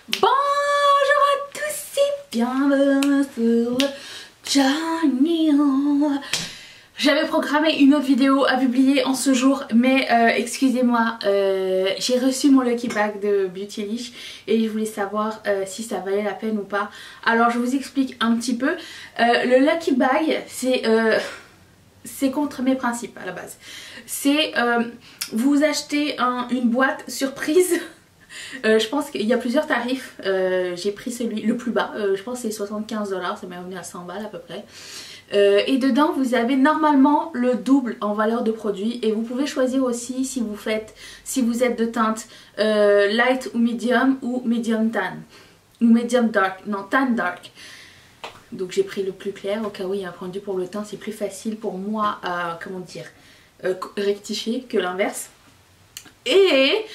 Bonjour à tous et bienvenue sur le channel. J'avais programmé une autre vidéo à publier en ce jour, mais excusez-moi, j'ai reçu mon Lucky Bag de Beautylish et je voulais savoir si ça valait la peine ou pas. Alors je vous explique un petit peu. Le Lucky Bag, c'est contre mes principes à la base. C'est vous achetez une boîte surprise. Je pense qu'il y a plusieurs tarifs. J'ai pris celui le plus bas. Je pense que c'est 75 $, ça m'est revenu à 100 balles à peu près. Et dedans vous avez normalement le double en valeur de produit. Et vous pouvez choisir aussi si vous êtes de teinte light ou medium tan. Ou medium dark. Non, tan dark. Donc j'ai pris le plus clair au cas où il y a un produit pour le teint. C'est plus facile pour moi à, comment dire, rectifier que l'inverse. Et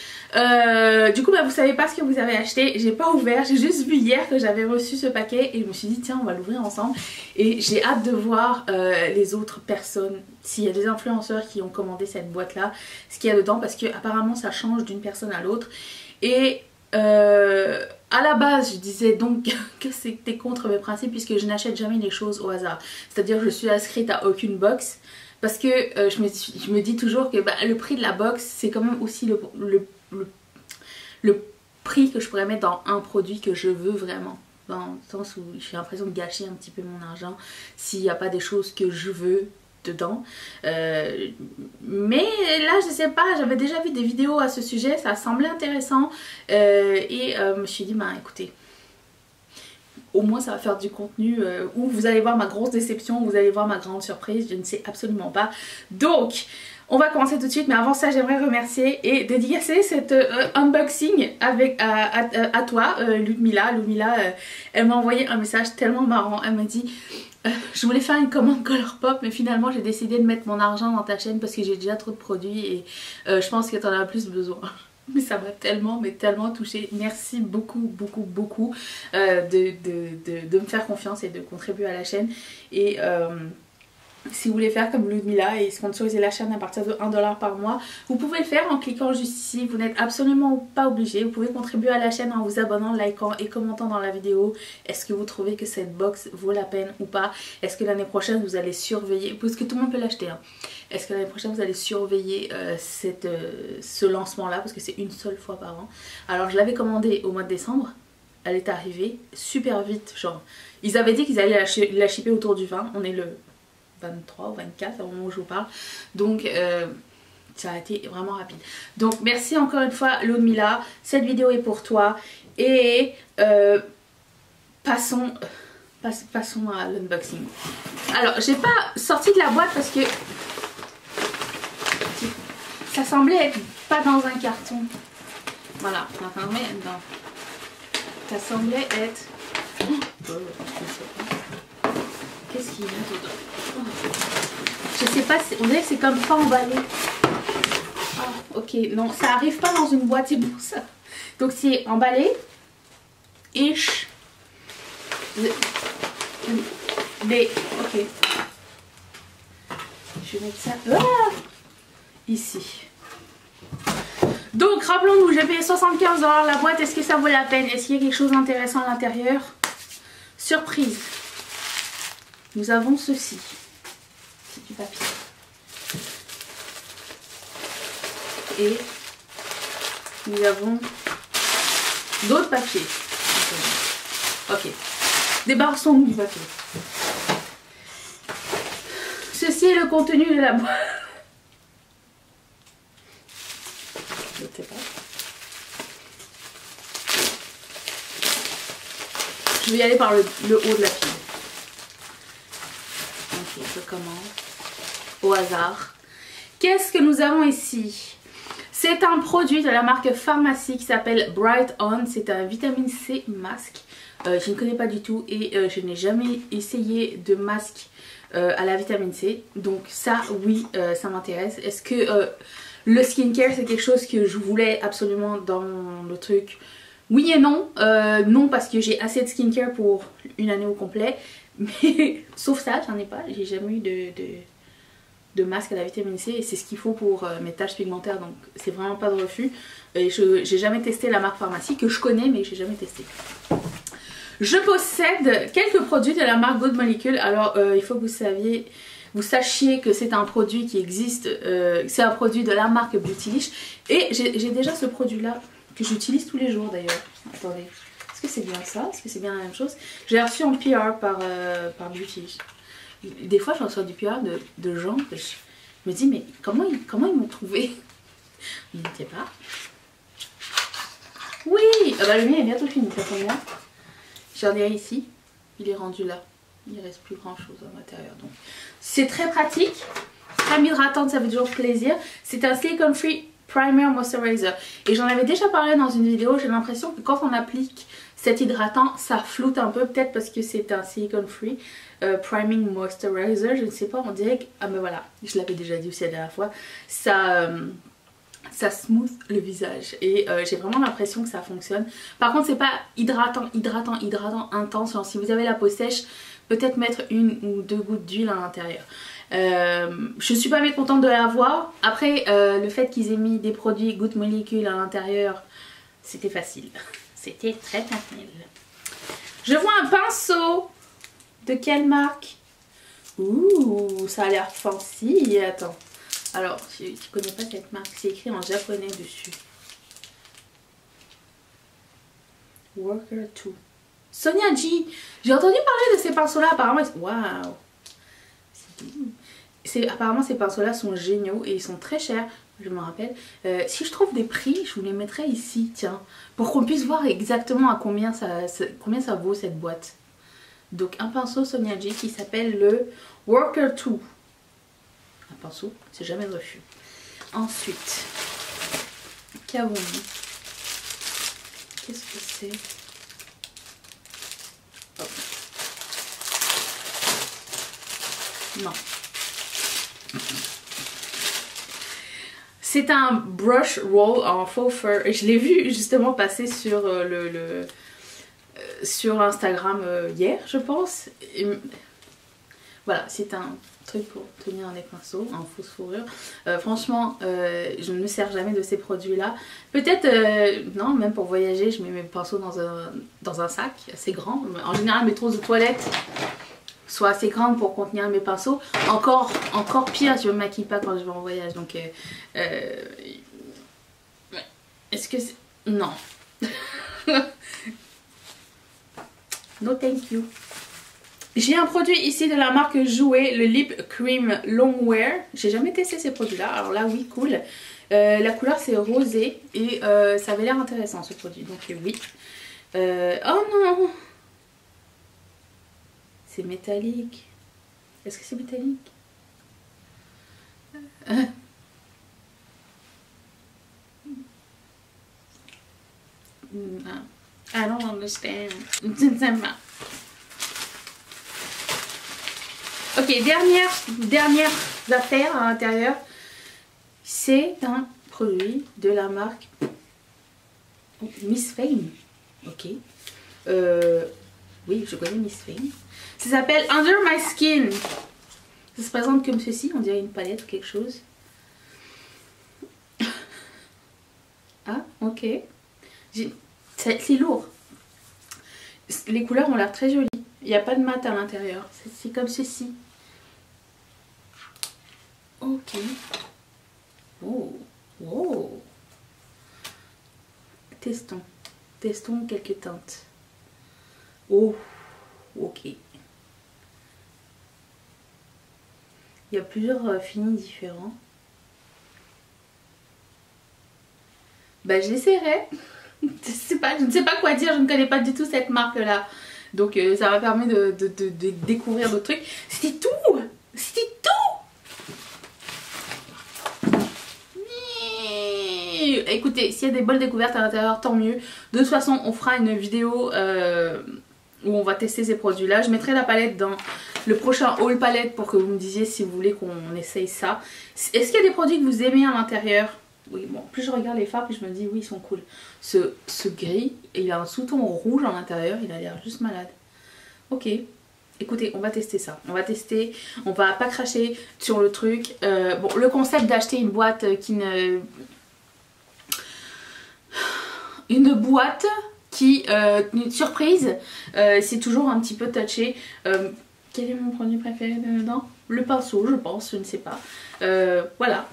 du coup vous savez pas ce que vous avez acheté. J'ai pas ouvert, j'ai juste vu hier que j'avais reçu ce paquet et je me suis dit tiens on va l'ouvrir ensemble. Et j'ai hâte de voir les autres personnes, s'il y a des influenceurs qui ont commandé cette boîte là, ce qu'il y a dedans, parce que apparemment ça change d'une personne à l'autre. Et à la base je disais donc que c'était contre mes principes puisque je n'achète jamais les choses au hasard. C'est-à-dire je suis inscrite à aucune box. Parce que je me dis toujours que le prix de la box c'est quand même aussi le prix que je pourrais mettre dans un produit que je veux vraiment. Dans le sens où j'ai l'impression de gâcher un petit peu mon argent s'il n'y a pas des choses que je veux dedans. Mais là je sais pas, j'avais déjà vu des vidéos à ce sujet, ça semblait intéressant. Je me suis dit écoutez, au moins ça va faire du contenu où vous allez voir ma grosse déception, vous allez voir ma grande surprise, je ne sais absolument pas. Donc on va commencer tout de suite, mais avant ça j'aimerais remercier et dédicacer cet unboxing à toi Ludmilla. Elle m'a envoyé un message tellement marrant, elle m'a dit je voulais faire une commande Colourpop mais finalement j'ai décidé de mettre mon argent dans ta chaîne parce que j'ai déjà trop de produits et je pense que tu en as plus besoin. Mais ça m'a tellement touchée. Merci beaucoup de me faire confiance et de contribuer à la chaîne. Et si vous voulez faire comme Ludmilla et sponsoriser la chaîne à partir de 1 $ par mois, vous pouvez le faire en cliquant juste ici. Vous n'êtes absolument pas obligé. Vous pouvez contribuer à la chaîne en vous abonnant, likant et commentant dans la vidéo. Est-ce que vous trouvez que cette box vaut la peine ou pas? Est-ce que l'année prochaine vous allez surveiller, parce que tout le monde peut l'acheter hein. Est-ce que l'année prochaine vous allez surveiller ce lancement là, parce que c'est une seule fois par an. Alors je l'avais commandé au mois de décembre. Elle est arrivée super vite, genre ils avaient dit qu'ils allaient la shipper autour du 20. On est le 23 ou 24 au moment où je vous parle. Donc ça a été vraiment rapide. Donc merci encore une fois Ludmilla. Cette vidéo est pour toi. Et passons à l'unboxing. Alors j'ai pas sorti de la boîte parce que ça semblait être pas dans un carton. Voilà, ça semblait être... Qu'est-ce qu'il y a dedans? Je sais pas, on dirait que c'est comme pas emballé. Ah, ok, non, ça arrive pas dans une boîte, c'est pour ça. Donc c'est emballé. Ish. Mais, ok. Je vais mettre ça ici. Donc rappelons-nous, j'ai payé 75 $ la boîte. Est-ce que ça vaut la peine? Est-ce qu'il y a quelque chose d'intéressant à l'intérieur? Surprise. Nous avons ceci. C'est du papier. Et nous avons d'autres papiers. Ok. Débarrassons du papier. Ceci est le contenu de la boîte. Je ne sais pas. Je vais y aller par le haut de la pile. Ok, je commence au hasard. Qu'est-ce que nous avons ici? C'est un produit de la marque Pharmacy qui s'appelle Bright On. C'est un vitamine C masque. Je ne connais pas du tout et je n'ai jamais essayé de masque à la vitamine C. Donc ça, oui, ça m'intéresse. Est-ce que le skincare c'est quelque chose que je voulais absolument dans le truc? Oui et non. Non parce que j'ai assez de skincare pour une année au complet. Mais sauf ça, j'en ai pas. J'ai jamais eu de masque à la vitamine C et c'est ce qu'il faut pour mes taches pigmentaires, donc c'est vraiment pas de refus. Et j'ai jamais testé la marque Pharmacie, que je connais mais j'ai jamais testé. Je possède quelques produits de la marque Good Molecule. Alors il faut que vous sachiez que c'est un produit qui existe, c'est un produit de la marque Beautylish. Et j'ai déjà ce produit là que j'utilise tous les jours d'ailleurs. Attendez, est-ce que c'est bien ça? Est-ce que c'est bien la même chose? J'ai reçu en PR par Beautylish. Des fois je reçois du PR de gens que je me dis mais comment ils m'ont trouvé? Je ne sais pas. Oui, ah bah le mien est bientôt fini, ça tombe bien. J'en ai ici, il est rendu là. Il ne reste plus grand chose à l'intérieur. Donc c'est très pratique, crème hydratante, ça fait toujours plaisir. C'est un silicone free primer moisturizer. Et j'en avais déjà parlé dans une vidéo, j'ai l'impression que quand on applique cet hydratant, ça floute un peu, peut-être parce que c'est un silicone free priming moisturizer, je ne sais pas, on dirait que... Ah mais voilà, je l'avais déjà dit aussi la dernière fois, ça smooth le visage et j'ai vraiment l'impression que ça fonctionne. Par contre c'est pas hydratant intense, genre si vous avez la peau sèche, peut-être mettre 1 ou 2 gouttes d'huile à l'intérieur. Je suis pas mécontente de l'avoir. Après le fait qu'ils aient mis des produits Good Molecule à l'intérieur, c'était facile. C'était très facile. Je vois un pinceau. De quelle marque? Ouh, ça a l'air fancy. Attends. Alors, tu connais pas cette marque, c'est écrit en japonais dessus. Worker 2. Sonia G. J'ai entendu parler de ces pinceaux-là. Apparemment, waouh. Apparemment, ces pinceaux-là sont géniaux et ils sont très chers. Je me rappelle. Si je trouve des prix, je vous les mettrai ici, tiens, pour qu'on puisse voir exactement à combien ça vaut cette boîte. Donc un pinceau Sonia G qui s'appelle le Worker 2. Un pinceau, c'est jamais de refus. Ensuite, qu'avons-nous? Qu'est-ce que c'est? Oh. Non. C'est un brush roll en faux fur. Je l'ai vu justement passer sur sur Instagram hier je pense. Et voilà, c'est un truc pour tenir un pinceau en fausse fourrure. Franchement je ne me sers jamais de ces produits là. Peut-être non, même pour voyager je mets mes pinceaux dans un sac assez grand. En général mes trousses de toilette sont assez grandes pour contenir mes pinceaux. Encore pire, je ne me maquille pas quand je vais en voyage. Donc est-ce que c'est... Non. No thank you. J'ai un produit ici de la marque Jouer, le Lip Cream Longwear. J'ai jamais testé ces produits là, alors là oui, cool. La couleur c'est rosé et ça avait l'air intéressant ce produit, donc oui. Oh non, c'est métallique. Est-ce que c'est métallique? I don't understand. Ok, dernière affaire à l'intérieur. C'est un produit de la marque Miss Fame. Ok. Oui, je connais Miss Fame. Ça s'appelle Under My Skin. Ça se présente comme ceci. On dirait une palette ou quelque chose. Ah, ok. C'est lourd. Les couleurs ont l'air très jolies. Il n'y a pas de mat à l'intérieur. C'est comme ceci. Ok. Oh. Oh. Testons. Testons quelques teintes. Oh. Ok. Il y a plusieurs finis différents. Bah j'essaierai. Je ne sais pas quoi dire, je ne connais pas du tout cette marque là. Donc ça m'a permis de découvrir d'autres trucs. C'était tout. C'était tout. Écoutez, s'il y a des bonnes découvertes à l'intérieur, tant mieux. De toute façon, on fera une vidéo où on va tester ces produits là. Je mettrai la palette dans le prochain haul palette pour que vous me disiez si vous voulez qu'on essaye ça. Est-ce qu'il y a des produits que vous aimez à l'intérieur? Oui, bon, plus je regarde les fards, plus je me dis oui, ils sont cool. Ce gris, il a un sous-ton rouge à l'intérieur, il a l'air juste malade. Ok. écoutez, on va tester ça. On va tester, on va pas cracher sur le truc. Bon, le concept d'acheter une boîte une boîte qui... une surprise, c'est toujours un petit peu touché. Quel est mon produit préféré dedans? Le pinceau, je pense, je ne sais pas. Voilà.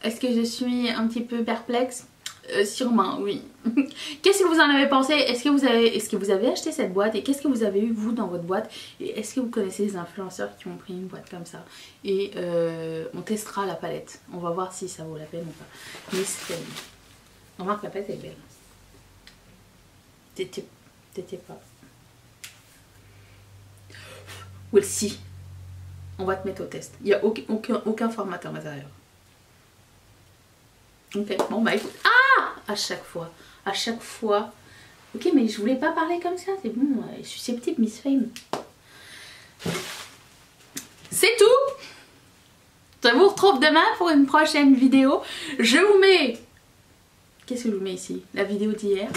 Est-ce que je suis un petit peu perplexe? Sûrement, oui. Qu'est-ce que vous en avez pensé? Est-ce que vous avez acheté cette boîte? Et qu'est-ce que vous avez eu vous dans votre boîte? Et est-ce que vous connaissez des influenceurs qui ont pris une boîte comme ça? Et on testera la palette. On va voir si ça vaut la peine ou pas. Miss Fame. On remarque la palette est belle. T'étais pas. We'll see. On va te mettre au test. Il n'y a aucun formateur à l'intérieur. Ok, bon bah écoute. Ah! À chaque fois. Ok, mais je voulais pas parler comme ça, c'est bon, je suis susceptible, Miss Fame. C'est tout! Je vous retrouve demain pour une prochaine vidéo. Je vous mets... Qu'est-ce que je vous mets ici? La vidéo d'hier.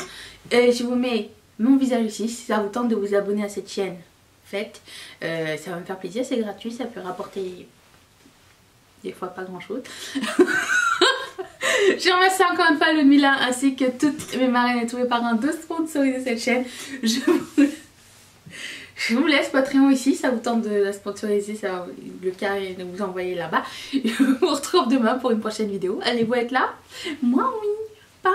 Je vous mets mon visage ici, si ça vous tente de vous abonner à cette chaîne. Faites, ça va me faire plaisir, c'est gratuit, ça peut rapporter des fois pas grand chose. Je remercie encore une fois Ludmilla ainsi que toutes mes marraines et tous mes parrains de sponsoriser cette chaîne. Je vous laisse Patreon ici, ça vous tente de la sponsoriser, ça, le cas est de vous envoyer là-bas. Je vous retrouve demain pour une prochaine vidéo. Allez-vous être là? Moi oui, bye.